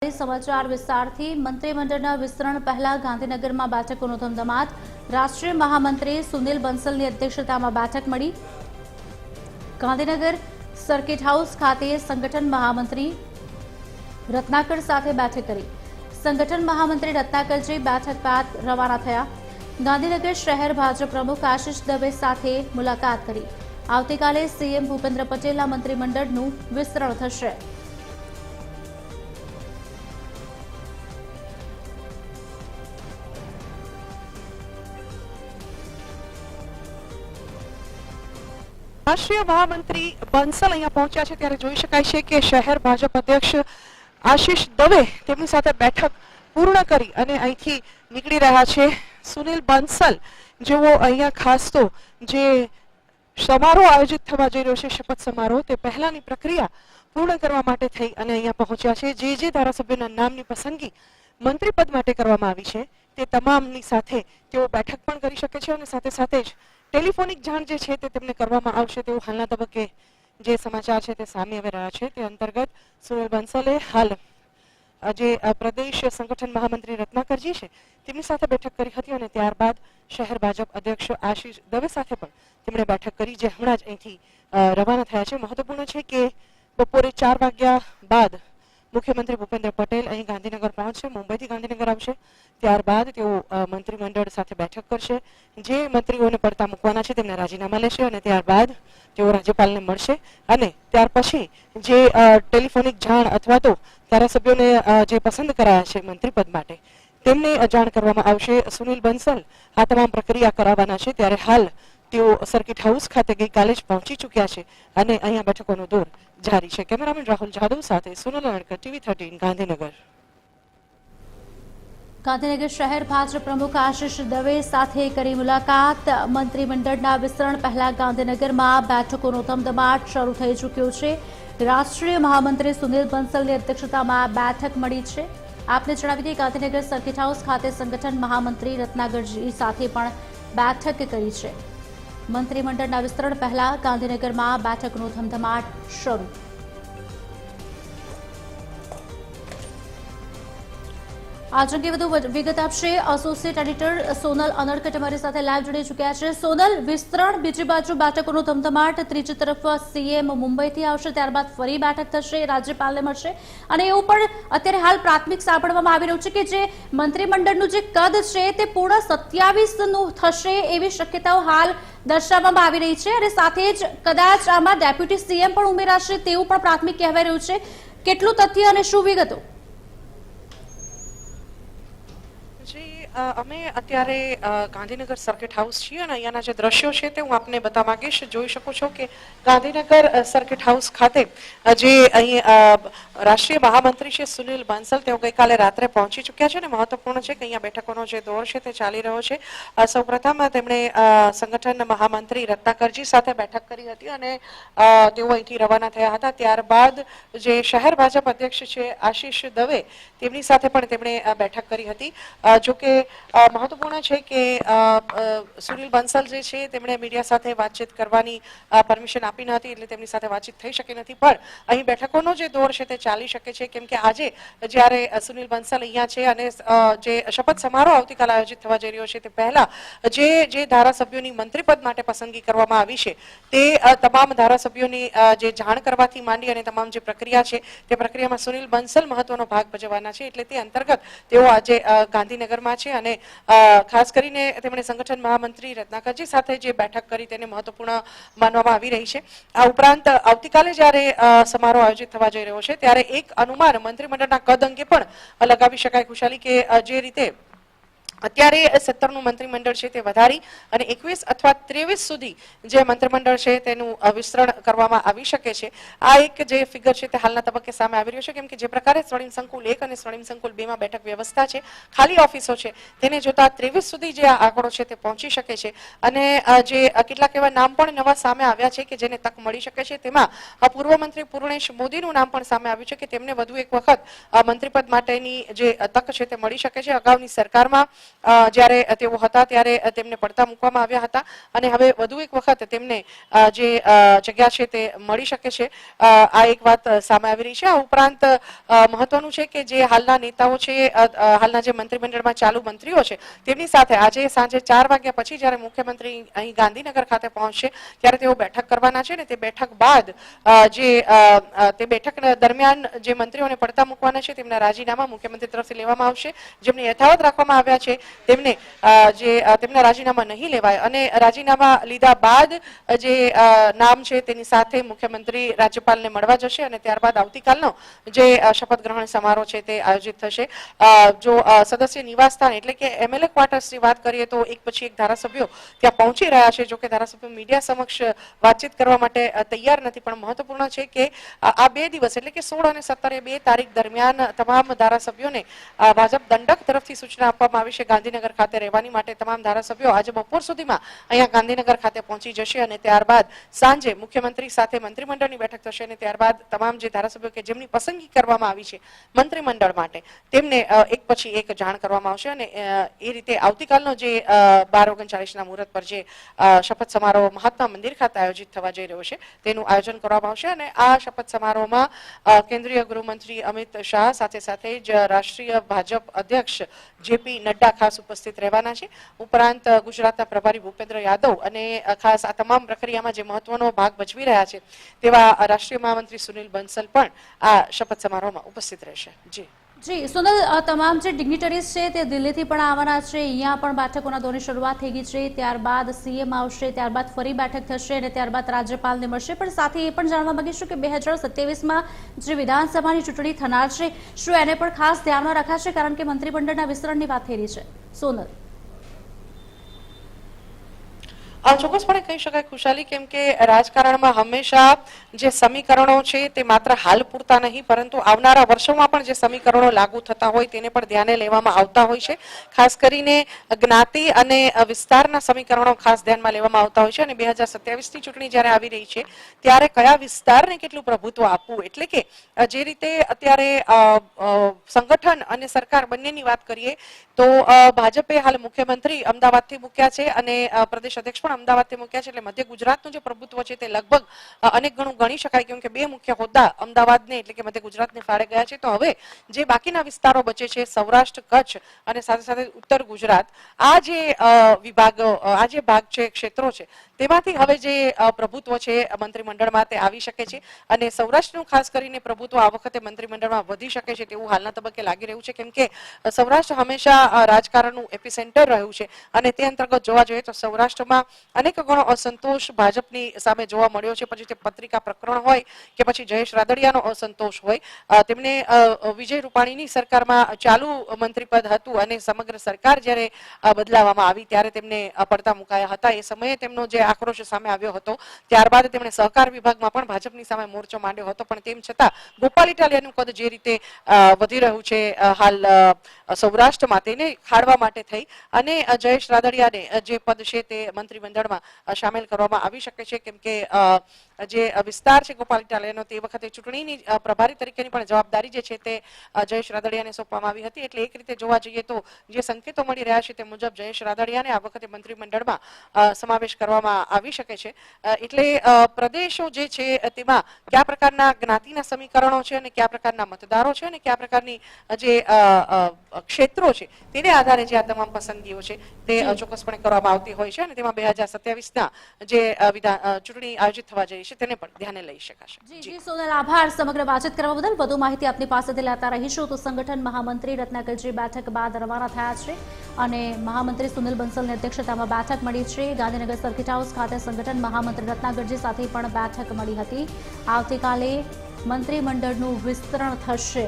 સમાચાર વિસ્તારથી મંત્રીમંડળના વિસ્તરણ પહેલા ગાંધીનગરમાં બેઠકોનો ધમધમાટ। રાષ્ટ્રીય મહામંત્રી સુનિલ બંસલની અધ્યક્ષતામાં બેઠક મળી। ગાંધીનગર સર્કિટ હાઉસ ખાતે સંગઠન મહામંત્રી રત્નાકર સાથે બેઠક કરી। સંગઠન મહામંત્રી રત્નાકરજી બેઠક બાદ રવાના થયા। ગાંધીનગર શહેર ભાજપ પ્રમુખ આશિષ દવે સાથે મુલાકાત કરી। આવતીકાલે સીએમ ભૂપેન્દ્ર પટેલના મંત્રીમંડળનું વિસ્તરણ થશે। राष्ट्रीय महामंत्री बंसल अहीं पहुंचा है त्यारे जोई शकाय छे के शहर भाजप अध्यक्ष आशीष दवे तेमनी साथे बैठक पूर्ण करी अने અહીંથી નીકળી રહ્યા છે। સુનિલ બંસલ જેઓ અહીંયા ખાસ તો જે સમારોહ આયોજિત થવા જઈ રહ્યો છે શપથ સમારોહ તે પહેલાની પ્રક્રિયા પૂર્ણ કરવા માટે થઈ અને અહીંયા પહોંચ્યા છે। જે ધારાસભ્યોના નામની પસંદગી મંત્રી પદ માટે કરવામાં આવી છે તે તમામની સાથે તેઓ બેઠક પણ કરી શકે છે અને સાથે સાથે જ ટેલિફોનિક જાણ જે છે તે તેમને કરવામાં આવશે તેવું હાલના તબક્કે જે સમાચાર છે તે સામે આવી રહ્યા છે। તે અંતર્ગત સુનિલ બંસલે હાલ જે પ્રદેશ સંગઠન મહામંત્રી રત્નાકરજી છે તેમની સાથે બેઠક કરી હતી અને ત્યારબાદ શહેર ભાજપ અધ્યક્ષ આશિષ દવે સાથે પણ તેમણે બેઠક કરી જે હમણાં જ અહીંથી રવાના થયા છે। મહત્વપૂર્ણ છે કે બપોરે 4 વાગ્યા બાદ મુખ્યમંત્રી ભૂપેન્દ્ર પટેલ અહીં ગાંધીનગર પહોંચશે, મુંબઈથી ગાંધીનગર આવશે। ત્યારબાદ તેઓ મંત્રીમંડળ સાથે બેઠક કરશે। જે મંત્રીઓને પડતા મૂકવાના છે તેમના રાજીનામા લેશે અને ત્યારબાદ તેઓ રાજ્યપાલને મળશે અને ત્યાર પછી જે ટેલિફોનિક જાણ અથવા તો ધારાસભ્યોને જે પસંદ કરાયા છે મંત્રી પદ માટે તેમને જાણ કરવામાં આવશે। સુનિલ બંસલ આ તમામ પ્રક્રિયા કરાવવાના છે ત્યારે હાલ તેઓ સર્કિટ હાઉસ ખાતે ગઈકાલે જ પહોંચી ચૂક્યા છે અને અહીંયા બેઠકોનો દોર જારી છે। કેમેરામેન રાહુલ જાદવ સાથે સુનિલ અણકર, TV13 ગાંધીનગર। ગાંધીનગર શહેર ભાજપ પ્રમુખ આશિષ દવે સાથે કરી મુલાકાત। મંત્રીમંડળના વિસ્તરણ પહેલા ગાંધીનગરમાં બેઠકોનો ધમધમાટ શરૂ થઈ ચૂક્યો છે। રાષ્ટ્રીય મહામંત્રી સુનિલ બંસલની અધ્યક્ષતામાં બેઠક મળી છે। આપને જણાવી દઈએ ગાંધીનગર સર્કિટ હાઉસ ખાતે સંગઠન મહામંત્રી રત્નાકરજી સાથે પણ બેઠક કરી છે। મંત્રીમંડળના વિસ્તરણ પહેલા ગાંધીનગરમાં બેઠકનો ધમધમાટ શરૂ। आज अंगे વધુ વિગત આપશે એસોસિએટ એડિટર સોનલ અનડકટ અમારી સાથે લાઈવ જોડી ચૂક્યા છે। સોનલ, વિસ્તરણ, બીજી બાજુ બેઠકોનો ધમધમાટ, ત્રીજી તરફ સીએમ મુંબઈથી આવશે, ત્યારબાદ ફરી બેઠક થશે, રાજ્યપાલને મળશે અને એવું પણ અત્યારે હાલ પ્રાથમિક સાંભળવામાં આવી રહ્યું છે કે જે મંત્રીમંડળનું જે કદ છે તે પૂર્ણ 27નું થશે એવી શક્યતાઓ હાલ દર્શાવવામાં આવી રહી છે અને સાથે જ કદાચ આમાં ડેપ્યુટી સીએમ પણ ઉમેરાશે તેવું પણ પ્રાથમિક કહેવાઈ રહ્યું છે। કેટલું તથ્ય અને શું વિગતો? અમે અત્યારે ગાંધીનગર સર્કિટ હાઉસ છીએ અને અહીંયાના જે દ્રશ્યો છે તે હું આપને બતાવવા માંગીશ। જોઈ શકો છો કે ગાંધીનગર સર્કિટ હાઉસ ખાતે જે અહીં રાષ્ટ્રીય મહામંત્રી છે સુનિલ બંસલ તેઓ ગઈકાલે રાત્રે પહોંચી ચૂક્યા છે અને મહત્વપૂર્ણ છે કે અહીંયા બેઠકોનો જે દોર છે તે ચાલી રહ્યો છે। સૌપ્રથમ તેમણે સંગઠન મહામંત્રી રત્નાકરજી સાથે બેઠક કરી હતી અને તેઓ અહીંથી રવાના થયા હતા। ત્યારબાદ જે શહેર ભાજપ અધ્યક્ષ છે આશિષ દવે તેમની સાથે પણ તેમણે બેઠક કરી હતી। જોકે મહત્વપૂર્ણ છે કે સુનિલ બંસલ જે છે તેમણે મીડિયા સાથે વાતચીત કરવાની પરમિશન આપી ન હતી એટલે તેમની સાથે વાતચીત થઈ શકી નથી, પણ અહીં બેઠકોનો જે દોર છે તે ચાલી શકે છે કેમ કે આજે જ્યારે સુનિલ બંસલ અહીંયા છે અને જે શપથ સમારોહ આવતીકાલે આયોજિત થવા જઈ રહ્યો છે તે પહેલા જે ધારાસભ્યોની મંત્રી પદ માટે પસંદગી કરવામાં આવી છે તે તમામ ધારાસભ્યોની જે જાણ કરવાથી માંડી અને તમામ જે પ્રક્રિયા છે તે પ્રક્રિયામાં સુનિલ બંસલ મહત્વનો ભાગ ભજવવાના છે એટલે તે અંતર્ગત તેઓ આજે ગાંધીનગરમાં છે અને ખાસ કરીને તેમણે સંગઠન મહામંત્રી રત્નાકરજી સાથે જે બેઠક કરી તેને મહત્વપૂર્ણ માનવામાં આવી રહી છે। આ ઉપરાંત આવતીકાલે જ્યારે સમારોહ આયોજિત થવા જઈ રહ્યો છે ત્યારે એક અનુમાન મંત્રીમંડળના કદ અંગે પણ લગાવી શકાય ખુશાલી કે જે રીતે અત્યારે 17નું મંત્રીમંડળ છે તે વધારી અને 21 અથવા 23 સુધી જે મંત્રીમંડળ છે તેનું વિસ્તરણ કરવામાં આવી શકે છે। આ એક જે ફિગર છે તે હાલના તબક્કે સામે આવી રહ્યો છે કેમ કે જે પ્રકારે સ્વર્ણિમ સંકુલ 1 અને સ્વર્ણિમ સંકુલ 2 માં બેઠક વ્યવસ્થા છે, ખાલી ઓફિસો છે તેને જોતા 23 સુધી જે આ આંકડો છે તે પહોંચી શકે છે અને જે કેટલાક એવા નામ પણ નવા સામે આવ્યા છે કે જેને તક મળી શકે છે। તેમાં પૂર્વ મંત્રી પૂર્ણેશ મોદીનું નામ પણ સામે આવ્યું છે કે તેમને વધુ એક વખત મંત્રીપદ માટેની જે તક છે તે મળી શકે છે। અગાઉની સરકારમાં જ્યારે તેઓ હતા ત્યારે તેમને પડતા મૂકવામાં આવ્યા હતા અને હવે વધુ એક વખત તેમને જે જગ્યા છે તે મળી શકે છે, આ એક વાત સામે આવી રહી છે. આ ઉપરાંત મહત્વનું છે કે જે હાલના નેતાઓ છે, હાલના જે મંત્રીમંડળમાં ચાલુ મંત્રીઓ છે, તેમની સાથે આજે સાંજે 4 વાગ્યા પછી જ્યારે મુખ્યમંત્રી અહીં ગાંધીનગર ખાતે પહોંચશે ત્યારે તેઓ બેઠક કરવાના છે ને તે બેઠક બાદ તે બેઠક દરમિયાન જે મંત્રીઓને પડતા મૂકવાના છે તેમના રાજીનામા મુખ્યમંત્રી તરફથી લેવામાં આવશે. જેમને યથાવત રાખવામાં આવ્યા છે તેમને તેમના રાજીનામા નહીં લેવાય અને રાજીનામા લીધા બાદ જે નામ છે તેની સાથે મુખ્યમંત્રી રાજ્યપાલને મળવા જશે અને ત્યારબાદ આવતીકાલનો જે શપથ ગ્રહણ સમારોહ છે તે આયોજિત થશે. જો સદસ્ય નિવાસસ્થાન એટલે કે એમએલએ ક્વાર્ટર્સની વાત કરીએ તો એક પછી એક ધારાસભ્યો ત્યાં પહોંચી રહ્યા છે. જોકે ધારાસભ્યો મીડિયા સમક્ષ વાતચીત કરવા માટે તૈયાર નથી, પણ મહત્વપૂર્ણ છે કે આ 2 દિવસ એટલે કે 16 અને 17 2 તારીખ દરમિયાન તમામ ધારાસભ્યોને ભાજપ દંડક તરફથી સૂચના આપવામાં આવી છે ગાંધીનગર ખાતે રહેવાની માટે. તમામ ધારાસભ્યો આજે બપોર સુધીમાં અહીંયા ગાંધીનગર ખાતે પહોંચી જશે અને ત્યારબાદ સાંજે મુખ્યમંત્રી સાથે મંત્રીમંડળની બેઠક થશે અને ત્યારબાદ તમામ જે ધારાસભ્યો કે જેમની પસંદગી કરવામાં આવી છે મંત્રીમંડળ માટે તેમને એક પછી એક જાણ કરવામાં આવશે અને એ રીતે આવતીકાલનો જે 12:39ના મુહૂર્ત પર જે શપથ સમારોહ મહાત્મા મંદિર ખાતે આયોજિત થવા જઈ રહ્યો છે તેનું આયોજન કરવામાં આવશે અને આ શપથ સમારોહમાં કેન્દ્રીય ગૃહમંત્રી અમિત શાહ સાથે સાથે જ રાષ્ટ્રીય ભાજપ અધ્યક્ષ જેપી નડ્ડા ખાસ ઉપસ્થિત રહેવાના છે. ઉપરાંત ગુજરાતના પ્રભારી ભૂપેન્દ્ર યાદવ અને ખાસ આ તમામ પ્રક્રિયામાં જે મહત્વનો ભાગ ભજવી રહ્યા છે તેવા રાષ્ટ્રીય મહામંત્રી સુનિલ બંસલ પણ આ શપથ સમારોહમાં ઉપસ્થિત રહેશે. જી સોનલ, તમામ જે ડિગ્નિટરીઝ છે તે દિલ્હીથી પણ આવવાના છે. અહીંયા પણ બેઠકોના દોરની શરૂઆત થઈ ગઈ છે. ત્યારબાદ સીએમ આવશે, ત્યારબાદ ફરી બેઠક થશે અને ત્યારબાદ રાજ્યપાલને મળશે. પણ સાથે એ પણ જાણવા માંગીશું કે 2027માં જે વિધાનસભાની ચૂંટણી થનાર છે શું એને પણ ખાસ ધ્યાનમાં રખાશે, કારણ કે મંત્રીમંડળના વિસ્તરણની વાત થઈ રહી છે. સોનલ, ચોક્કસપણે કહી શકાય ખુશાલી, કેમ કે રાજકારણમાં હંમેશા જે સમીકરણો છે તે માત્ર હાલ પૂરતા નહીં પરંતુ આવનારા વર્ષોમાં પણ જે સમીકરણો લાગુ થતા હોય તેને પણ ધ્યાને લેવામાં આવતા હોય છે. ખાસ કરીને જ્ઞાતિ અને વિસ્તારના સમીકરણો ખાસ ધ્યાનમાં લેવામાં આવતા હોય છે અને 2027ની ચૂંટણી જ્યારે આવી રહી છે ત્યારે કયા વિસ્તારને કેટલું પ્રભુત્વ આપવું, એટલે કે જે રીતે અત્યારે સંગઠન અને સરકાર બંનેની વાત કરીએ તો ભાજપે હાલ મુખ્યમંત્રી અમદાવાદથી મૂક્યા છે અને પ્રદેશ અધ્યક્ષ પણ અમદાવાદથી મૂક્યા છે, એટલે મધ્ય ગુજરાતનું જે પ્રભુત્વ છે તે લગભગ અનેક ગણું ગણી શકાય, કેમ કે 2 મુખ્ય હોદ્દા અમદાવાદને એટલે કે મધ્ય ગુજરાતને ફાળે ગયા છે. તો હવે જે બાકીના વિસ્તારો બચે છે સૌરાષ્ટ્ર, કચ્છ અને સાથે સાથે ઉત્તર ગુજરાત, આ જે વિભાગો, આ જે ભાગ છે, ક્ષેત્રો છે, તેમાંથી હવે જે પ્રભુત્વ છે મંત્રીમંડળમાં તે આવી શકે છે અને સૌરાષ્ટ્રનું ખાસ કરીને પ્રભુત્વ આ વખતે મંત્રીમંડળમાં વધી શકે છે તેવું હાલના તબક્કે લાગી રહ્યું છે, કેમ કે સૌરાષ્ટ્ર હંમેશા રાજકારણનું એપિસેન્ટર રહ્યું છે અને તે અંતર્ગત જોવા જોઈએ તો સૌરાષ્ટ્રમાં અનેક ગણો અસંતોષ ભાજપની સામે જોવા મળ્યો છે. પછી તે પત્રિકા પ્રકરણ હોય કે પછી જયેશ રાદડિયાનો અસંતોષ હોય, તેમને વિજય રૂપાણીની સરકારમાં ચાલુ મંત્રીપદ હતું અને સમગ્ર સરકાર જ્યારે બદલાવવામાં આવી ત્યારે તેમને પડતા મુકાયા હતા. એ સમયે તેમનો જે આક્રોશ સામે આવ્યો હતો, ત્યારબાદ તેમણે સહકાર વિભાગમાં પણ ભાજપની સામે મોરચો માંડ્યો હતો, પણ તેમ છતાં ગોપાલ ઇટાલિયાનું કદ જે રીતે વધી રહ્યું છે હાલ સૌરાષ્ટ્રમાં તેને ખાળવા માટે થઈ અને જયેશ રાદડિયાને જે પદ છે તે મંત્રીમંડળમાં સામેલ કરવામાં આવી શકે છે, કેમ કે જે વિસ્તાર છે ગોપાલ ઇટાલિયાનો તે વખતે ચૂંટણીની પ્રભારી તરીકેની પણ જવાબદારી જે છે તે જયેશ રાદડિયાને સોંપવામાં આવી હતી. એટલે એક રીતે જોવા જઈએ તો જે સંકેતો મળી રહ્યા છે તે મુજબ જયેશ રાદડિયાને આ વખતે મંત્રીમંડળમાં સમાવેશ કરવામાં આવી શકે છે. એટલે પ્રદેશો જે છે તેમાં કયા પ્રકારના જ્ઞાતિના સમીકરણો છે અને કયા પ્રકારના મતદારો છે અને કયા પ્રકારની જે ક્ષેત્રો છે તેને આધારે જે આ તમામ પસંદગીઓ છે તે ચોક્કસપણે કરવામાં આવતી હોય છે અને તેમાં 2027ના જે ચૂંટણી આયોજિત થવા જઈ છે તેને પણ ધ્યાને લઈ શકાશે. જી સોનલ, આભાર સમગ્ર વાતચીત કરવા બદલ. વધુ માહિતી આપની પાસેથી લેતા રહીશું. તો સંગઠન મહામંત્રી રત્નાકરજી બેઠક બાદ રવાના થયા છે અને મહામંત્રી સુનિલ બંસલની અધ્યક્ષતામાં બેઠક મળી છે. ગાંધીનગર સર્કિટ હાઉસ ખાતે સંગઠન મહામંત્રી રત્નાકરજી સાથે પણ બેઠક મળી હતી. આવતીકાલે મંત્રીમંડળનું વિસ્તરણ થશે.